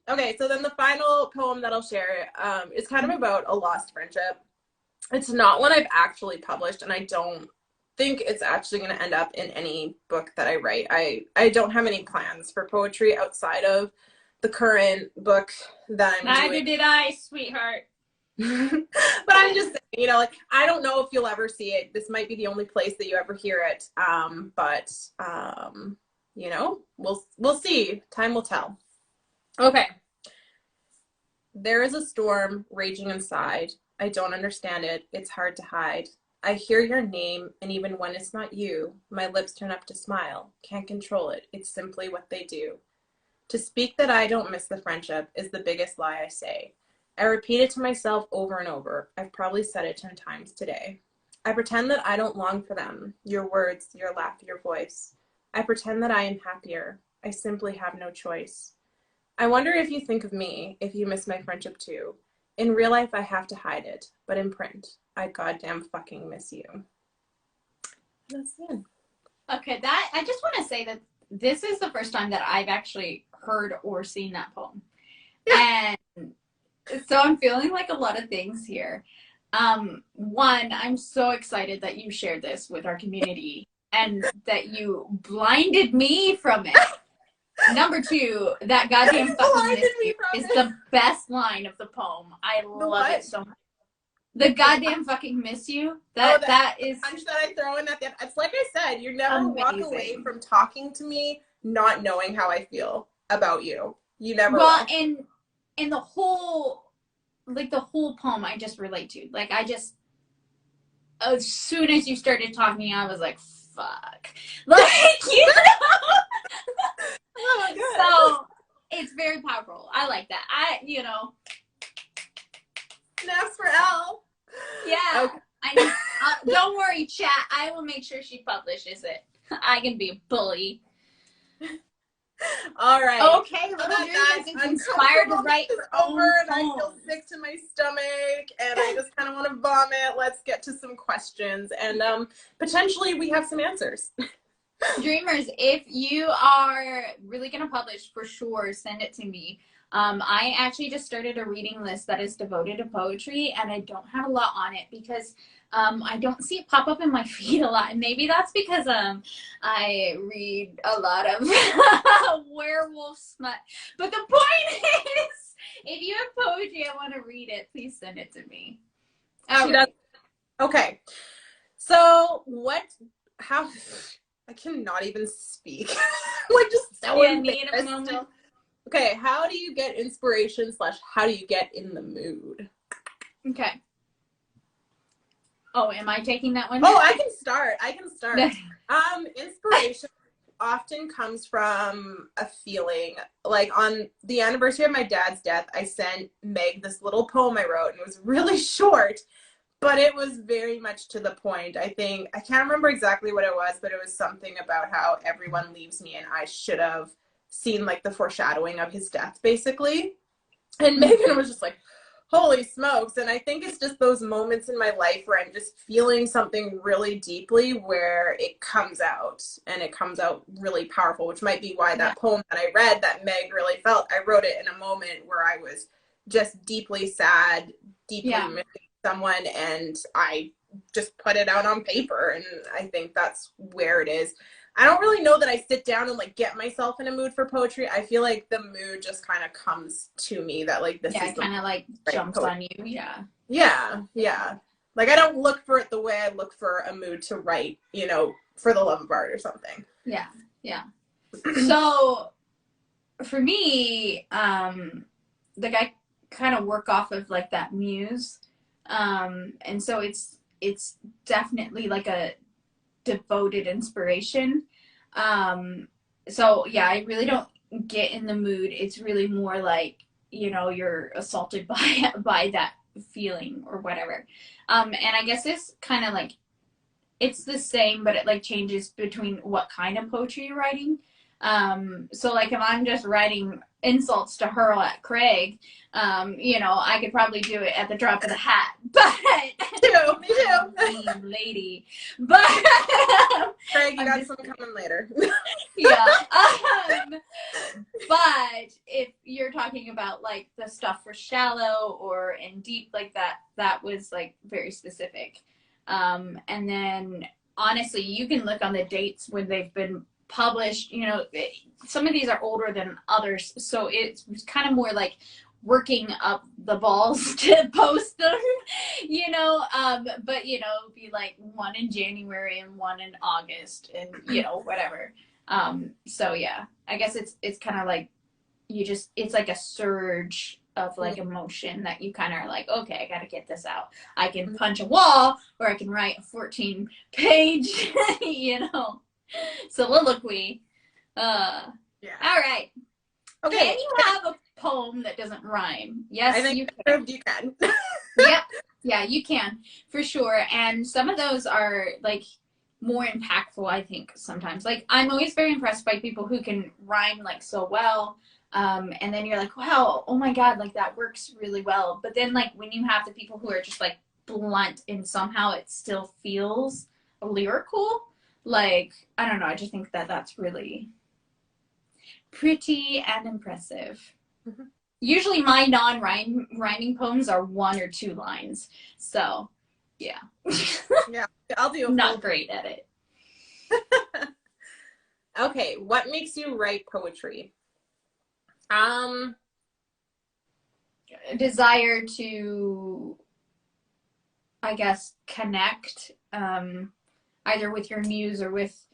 S2: Okay, so then the final poem that I'll share is kind of about a lost friendship. It's not one I've actually published, and I don't think it's actually going to end up in any book that I write. I don't have any plans for poetry outside of the current book that I'm
S1: Neither
S2: doing.
S1: did I, sweetheart.
S2: But I'm just saying, you know, like, I don't know if you'll ever see it. This might be the only place that you ever hear it. But you know, we'll see. Time will tell. Okay. There is a storm raging inside. I don't understand it. It's hard to hide. I hear your name, and even when it's not you, my lips turn up to smile. Can't control it. It's simply what they do. To speak that I don't miss the friendship is the biggest lie I say. I repeat it to myself over and over. I've probably said it 10 times today. I pretend that I don't long for them, your words, your laugh, your voice. I pretend that I am happier. I simply have no choice. I wonder if you think of me, if you miss my friendship too. In real life, I have to hide it, but in print, I goddamn fucking miss you. That's it.
S1: Okay, that I just want to say that this is the first time that I've actually heard or seen that poem. Yeah. And so I'm feeling like a lot of things here. One, I'm so excited that you shared this with our community and that you blinded me from it. Number two, that goddamn fucking miss you is the best line of the poem. I love it so much. The goddamn fucking miss you. That is
S2: punch that I throw in at the end. It's like I said, you never walk away from talking to me not knowing how I feel about you. You never
S1: will.
S2: And
S1: the whole poem I just relate to. Like, I just, as soon as you started talking, I was like, fuck. Like, you know?
S2: Oh my God.
S1: So it's very powerful. I like that.
S2: Snaps for Elle.
S1: Yeah. Okay. Don't worry, chat. I will make sure she publishes it. I can be a bully.
S2: All right.
S1: Okay, little Dreamers is inspired to write her own
S2: and I feel sick to my stomach, and I just kind of want to vomit. Let's get to some questions, and potentially we have some answers.
S1: Dreamers, if you are really going to publish, for sure, send it to me. I actually just started a reading list that is devoted to poetry, and I don't have a lot on it because I don't see it pop up in my feed a lot. And maybe that's because I read a lot of werewolf smut. But the point is, if you have poetry, I want to read it. Please send it to me.
S2: Okay. So how... I cannot even speak. Like, just so embarrassed. Okay, how do you get inspiration / how do you get in the mood?
S1: Okay. Oh, am I taking that one?
S2: Oh, I can start. Inspiration often comes from a feeling. Like, on the anniversary of my dad's death, I sent Meg this little poem I wrote, and it was really short, but it was very much to the point. I can't remember exactly what it was, but it was something about how everyone leaves me and I should have seen, like, the foreshadowing of his death, basically. And Megan was just like, holy smokes. And I think it's just those moments in my life where I'm just feeling something really deeply, where it comes out, and it comes out really powerful, which might be why that poem that I read that Meg really felt, I wrote it in a moment where I was just deeply sad, deeply missing someone, and I just put it out on paper. And I think that's where it is. I don't really know that I sit down and, like, get myself in a mood for poetry. I feel like the mood just kind of comes to me, that, like, this is
S1: kind of like jumps on you.
S2: Yeah. Like, I don't look for it the way I look for a mood to write, you know, for the love of art or something.
S1: Yeah. So for me, like, I kind of work off of, like, that muse. And so it's definitely like a devoted inspiration. So yeah, I really don't get in the mood. It's really more like, you know, you're assaulted by that feeling or whatever. And I guess this kind of, like, it's the same, but it, like, changes between what kind of poetry you're writing. So, like, if I'm just writing insults to hurl at Craig, you know, I could probably do it at the drop of the hat. But
S2: me too.
S1: Lady. But
S2: Craig, you got something coming later.
S1: Yeah. But if you're talking about, like, the stuff for shallow or in deep, like that was, like, very specific. And then honestly, you can look on the dates when they've been published. You know, some of these are older than others, so it's kind of more like working up the balls to post them, you know. But you know, be like one in January and one in August, and you know, whatever. So yeah, I guess it's kind of like it's like a surge of like emotion that you kind of are like, okay, I gotta get this out. I can punch a wall, or I can write a 14-page, you know, soliloquy. Yeah. All right. Okay. Can you have a poem that doesn't rhyme? Yes,
S2: I think
S1: you
S2: can. You can.
S1: Yep. Yeah, you can for sure. And some of those are like more impactful, I think, sometimes. Like, I'm always very impressed by people who can rhyme like so well. And then you're like, wow, oh my God, like that works really well. But then like when you have the people who are just like blunt and somehow it still feels lyrical, like, I don't know, I just think that that's really pretty and impressive. Mm-hmm. Usually my non-rhyming poems are 1 or 2 lines. So, yeah.
S2: Yeah, I'll do a
S1: Not great at it.
S2: Okay, what makes you write poetry?
S1: Desire to, I guess, connect either with your muse or with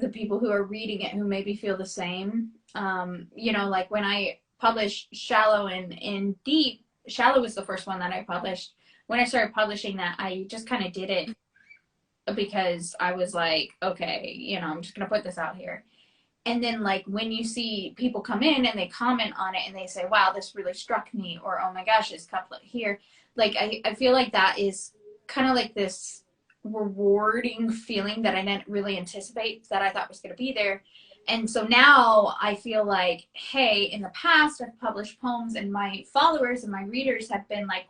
S1: the people who are reading it who maybe feel the same. You know, like when I published Shallow and Deep, Shallow was the first one that I published. When I started publishing that, I just kind of did it because I was like, okay, you know, I'm just going to put this out here. And then, like, when you see people come in and they comment on it and they say, wow, this really struck me, or, oh my gosh, this couplet here, like, I feel like that is kind of like this rewarding feeling that I didn't really anticipate that I thought was going to be there. And so now I feel like, hey, in the past, I've published poems and my followers and my readers have been like,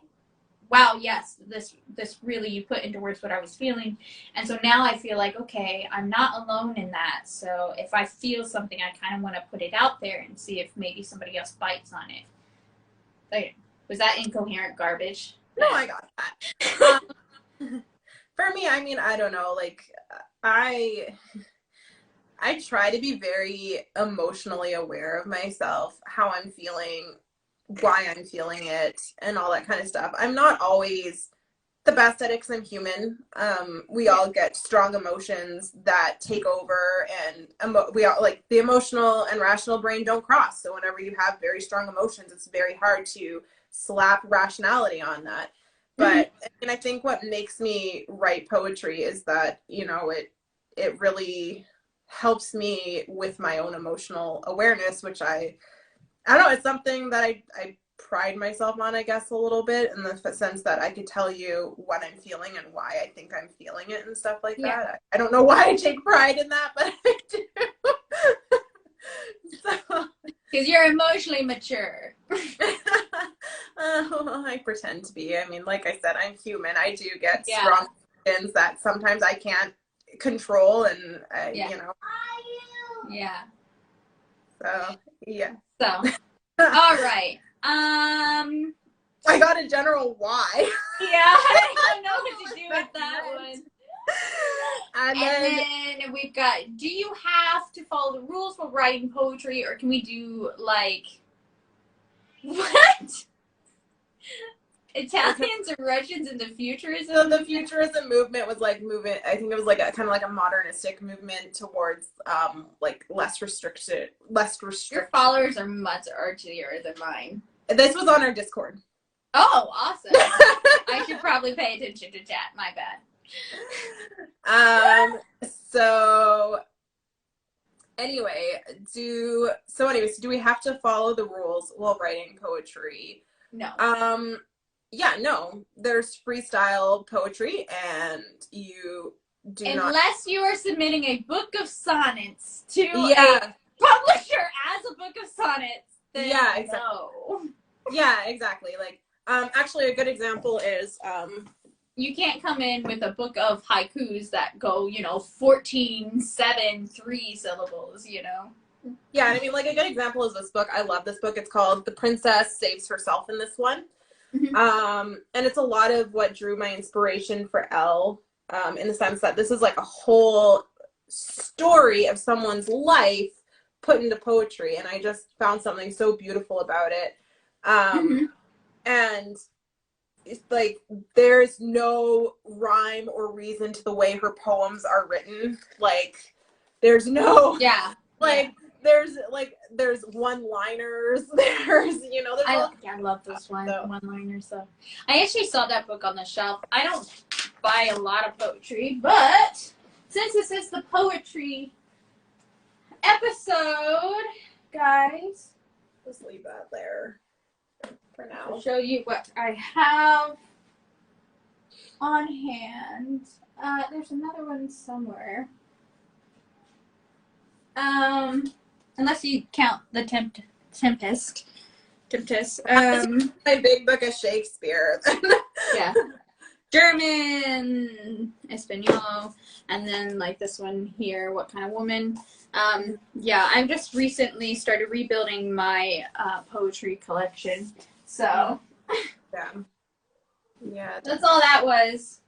S1: wow, yes, this really, you put into words what I was feeling. And so now I feel like, okay, I'm not alone in that. So if I feel something, I kind of want to put it out there and see if maybe somebody else bites on it. Like, was that incoherent garbage?
S2: No, I got that. For me, I mean, I don't know, like, I try to be very emotionally aware of myself, how I'm feeling, why I'm feeling it, and all that kind of stuff. I'm not always the best at it because I'm human. We all get strong emotions that take over, and we all, like, the emotional and rational brain don't cross. So whenever you have very strong emotions, it's very hard to slap rationality on that. But and I think what makes me write poetry is that, you know, it really helps me with my own emotional awareness, which I don't know, it's something that I pride myself on, I guess, a little bit, in the sense that I could tell you what I'm feeling and why I think I'm feeling it and stuff like that. I don't know why I take pride in that, but I do.
S1: Because you're emotionally mature.
S2: I pretend to be. I mean, like I said, I'm human. I do get strong emotions that sometimes I can't control, and you know.
S1: Yeah.
S2: So, yeah.
S1: So, all right.
S2: I got a general why.
S1: Yeah, I don't know what to do with that one. And then we've got, do you have to follow the rules for writing poetry, or can we do, like, what? Italians or Russians in the futurism?
S2: So the futurism movement was like I think it was like a kind of like a modernistic movement towards like less restricted.
S1: Your followers are much archier than mine.
S2: This was on our Discord.
S1: Oh, awesome. I should probably pay attention to chat. My bad.
S2: So anyway, do we have to follow the rules while writing poetry?
S1: No.
S2: Yeah, no. There's freestyle poetry, and you do
S1: unless you are submitting a book of sonnets to a publisher as a book of sonnets, then exactly. No.
S2: Yeah, exactly. Like, actually, a good example is
S1: you can't come in with a book of haikus that go, 14, 7, 3 syllables,
S2: Yeah, I mean, like, a good example is this book. I love this book. It's called The Princess Saves Herself in this one. Mm-hmm. And it's a lot of what drew my inspiration for Elle in the sense that this is like a whole story of someone's life put into poetry, and I just found something so beautiful about it. And it's like there's no rhyme or reason to the way her poems are written. Like there's no there's one-liners. There's
S1: I love those one-liners though. I actually saw that book on the shelf. I don't buy a lot of poetry, but since this is the poetry episode, guys,
S2: just leave that there for now.
S1: I'll show you what I have on hand. There's another one somewhere. Unless you count the Tempest.
S2: My big book of Shakespeare.
S1: Yeah. German, Espanol, and then like this one here, What Kind of Woman. Yeah, I've just recently started rebuilding my poetry collection. So
S2: yeah,
S1: that's all that was.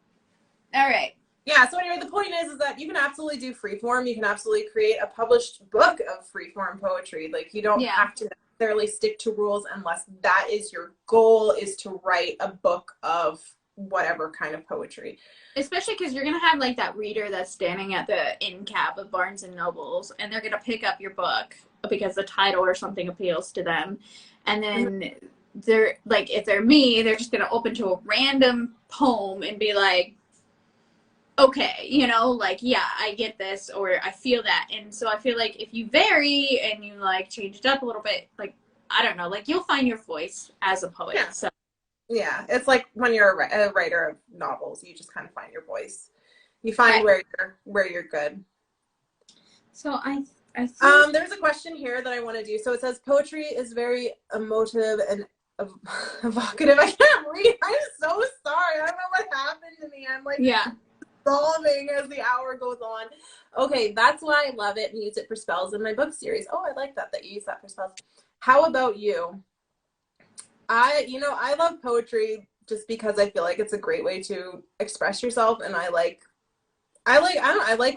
S1: All right.
S2: Yeah, so anyway, the point is that you can absolutely do freeform. You can absolutely create a published book of freeform poetry. Like, you don't have to necessarily stick to rules unless that is your goal, is to write a book of whatever kind of poetry.
S1: Especially because you're going to have, like, that reader that's standing at the end cap of Barnes & Nobles, and they're going to pick up your book because the title or something appeals to them. And then they're, like, if they're me, they're just going to open to a random poem and be like, okay, you know, like, yeah, I get this, or I feel that. And so I feel like if you vary and you, like, change it up a little bit, like, I don't know, like, you'll find your voice as a poet.
S2: Yeah.
S1: So
S2: yeah, it's like when you're a writer of novels, you just kind of find your voice. You find where you're good. So I think there's a question here that I want to do. So it says poetry is very emotive and evocative. I can't read. I'm so sorry. I don't know what happened to me. I'm like solving as the hour goes on. Okay, that's why I love it and use it for spells in my book series. Oh, I like that you use that for spells. How about you? I love poetry just because I feel like it's a great way to express yourself, and I like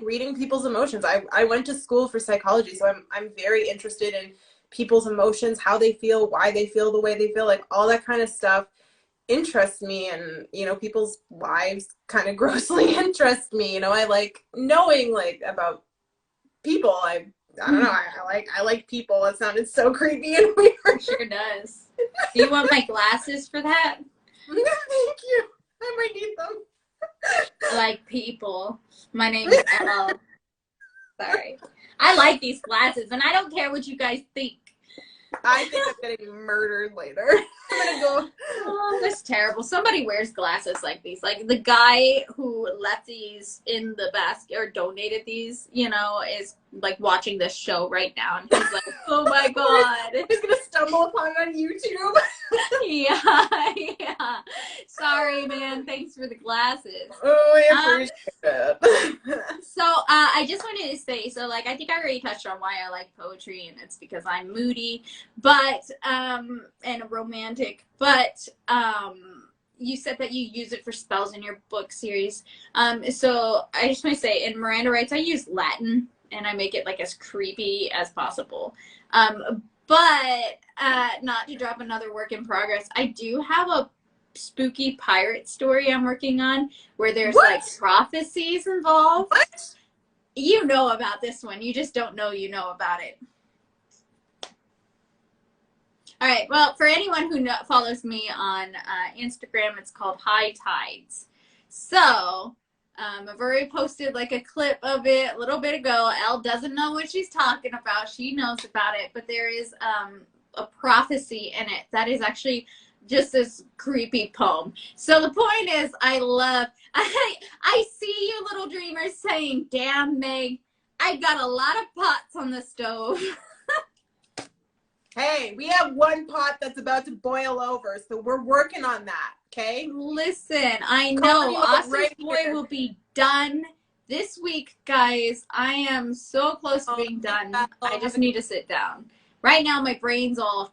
S2: reading people's emotions. I went to school for psychology, so I'm very interested in people's emotions, how they feel, why they feel the way they feel, like all that kind of stuff interests me, and people's lives kind of grossly interest me. I like knowing like about people. I don't know, I like people. It sounded so creepy and weird.
S1: It sure does. Do you want my glasses for that?
S2: No, thank you. I might need them.
S1: I like people. My name is Elle. Sorry. I like these glasses, and I don't care what you guys think.
S2: I think I'm getting murdered later. I'm gonna go.
S1: Oh, that's terrible. Somebody wears glasses like these. Like the guy who left these in the basket or donated these, is like watching this show right now, and he's like, "Oh my god!"
S2: He's gonna stumble upon it on YouTube.
S1: yeah. Sorry, man. Thanks for the glasses.
S2: Oh, I appreciate it.
S1: So I just wanted to say, so like I think I already touched on why I like poetry, and it's because I'm moody, but and romantic. But you said that you use it for spells in your book series. So I just want to say, in Miranda Writes, I use Latin, and I make it like as creepy as possible. But not to drop another work in progress, I do have a spooky pirate story I'm working on where there's like prophecies involved.
S2: What?
S1: You know about this one. You just don't know you know about it. All right. Well, for anyone who follows me on Instagram, it's called High Tides. So I've already posted like a clip of it a little bit ago. Elle doesn't know what she's talking about. She knows about it, but there is a prophecy in it that is actually just this creepy poem. So the point is, I see you little dreamers saying, "Damn, Meg, I got a lot of pots on the stove."
S2: Hey, we have one pot that's about to boil over, so we're working on that, okay?
S1: Listen, I know Oscar's Boy will be done this week, guys. I am so close to being done. I just need to sit down. Right now, my brain's all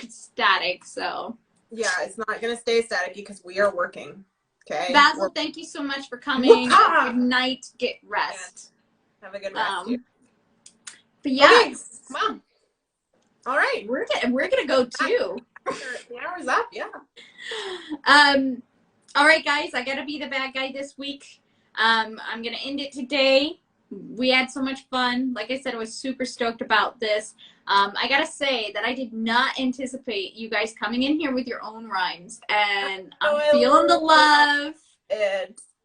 S1: static, so.
S2: Yeah, it's not going to stay static because we are working. Okay.
S1: Basil, thank you so much for coming. Good night. Get rest.
S2: Have a good rest, too.
S1: But yeah.
S2: Okay. Come on. All right.
S1: We're gonna go too.
S2: The hour's up, yeah.
S1: All right, guys, I gotta be the bad guy this week. I'm gonna end it today. We had so much fun. Like I said, I was super stoked about this. I gotta say that I did not anticipate you guys coming in here with your own rhymes, and I'm feeling the love.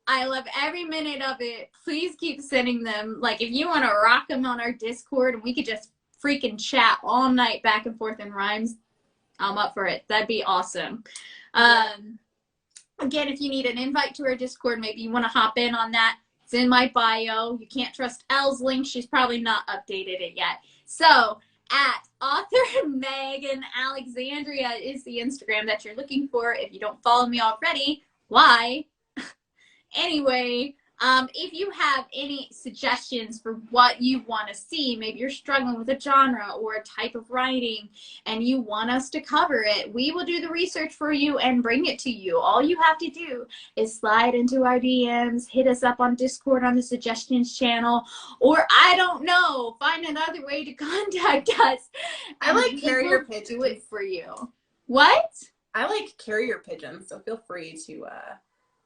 S1: I love every minute of it. Please keep sending them. Like, if you want to rock them on our Discord and we could just freaking chat all night back and forth in rhymes, I'm up for it. That'd be awesome. Again, if you need an invite to our Discord, maybe you want to hop in on that. It's in my bio. You can't trust Elle's link. She's probably not updated it yet. So at author Megan Alexandria is the Instagram that you're looking for. If you don't follow me already, why? Anyway, if you have any suggestions for what you want to see, maybe you're struggling with a genre or a type of writing and you want us to cover it, we will do the research for you and bring it to you. All you have to do is slide into our DMs, hit us up on Discord on the suggestions channel, or I don't know, find another way to contact us.
S2: I like carrier pigeons.
S1: Do it for you. What?
S2: I like carrier pigeons, so feel free to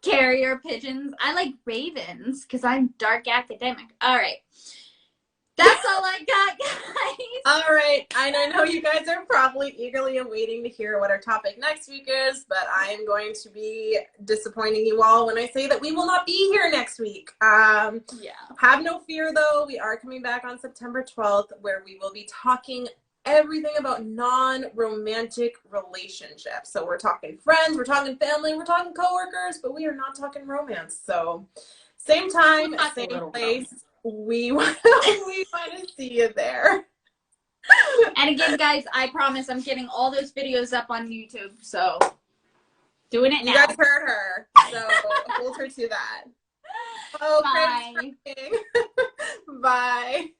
S1: carrier pigeons. I like ravens because I'm dark academic. All right. That's all I got, guys.
S2: All right. And I know you guys are probably eagerly awaiting to hear what our topic next week is, but I am going to be disappointing you all when I say that we will not be here next week. Yeah. Have no fear, though. We are coming back on September 12th, where we will be talking everything about non-romantic relationships. So we're talking friends, we're talking family, we're talking coworkers, but we are not talking romance. So same time, same place. We want to see you there.
S1: And again, guys, I promise I'm getting all those videos up on YouTube. So doing it now.
S2: You guys heard her. So hold her to that. Oh,
S1: bye.
S2: Bye.